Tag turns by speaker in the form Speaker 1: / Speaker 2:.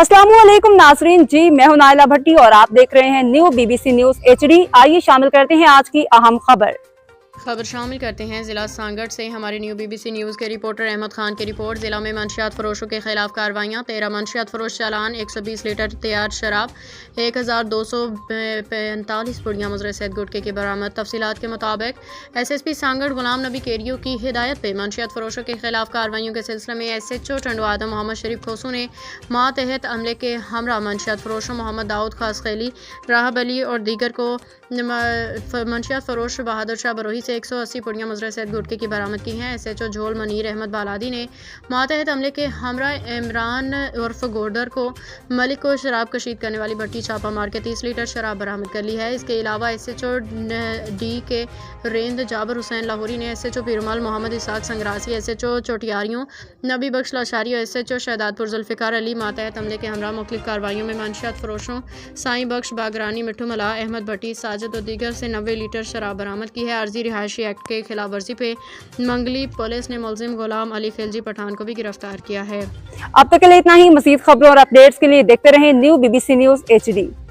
Speaker 1: अस्सलामुअलैकुम नाजरीन जी, मैं हूं नाइला भट्टी और आप देख रहे हैं न्यू BBC न्यूज HD। आइए शामिल करते हैं आज की अहम खबर
Speaker 2: शामिल करते हैं जिला सांगड़ से हमारे न्यू BBC न्यूज़ के रिपोर्टर अहमद खान की रिपोर्ट। जिला में मंशियात फरोशों के खिलाफ कार्रवाइयाँ। 13 मंशियात फरोश चालान, 120 लीटर तैयार शराब, 1245 पुड़ियाँ मुजरे सैद गुटके की बरामद। तफसीलात के मुताबिक SSP सांगड़ गुलाम नबी केरियो की हिदायत पर मंशियात फरोशों के खिलाफ कार्रवाइयों के सिलसिले में SHO टंडवादा मोहम्मद शरीफ खोसू ने मातहत अमले के हमरा मंशियात फरोशों मोहम्मद दाऊद खास खैली, राहब अली और दीगर को मंशियात फरोश बहादुर शाह बरोही से 180 पुड़ियाँ मुजरे सैद गुटके की बरामद की हैं। SHO झोल मनीर अहमद बालादी ने मातहत अमले के हमरा इमरान उर्फ गोडर को मलिक को शराब कशीद करने वाली भट्टी छापा मार के 30 लीटर शराब बरामद कर ली है। इसके अलावा SHO D के रेंद जाबर हुसैन लाहौरी ने SHO पीरमल मोहम्मद इसाक संग्रासी, SHO चोटियारियों नबी बख्श लाशारी और SHO शहदादपुर जुल्फ़िकार अली मातहत अमले के हमरा मुख्तलिफ कार्रवाइयों में मंशियात फरोशों साईं बख्श बागरानी, मिठू मला, अहमद भट्टी, साजिद और दीगर से 90 लीटर शराब बरामद की है। आर्जी रिहायशी एक्ट के खिलाफ वर्जी पे मंगली पुलिस ने मुलजिम गुलाम अली खिलजी पठान को भी गिरफ्तार किया है।
Speaker 1: अब तक के लिए इतना ही। मज़ीद खबरों और अपडेट्स के लिए देखते रहें न्यू BBC न्यूज HD।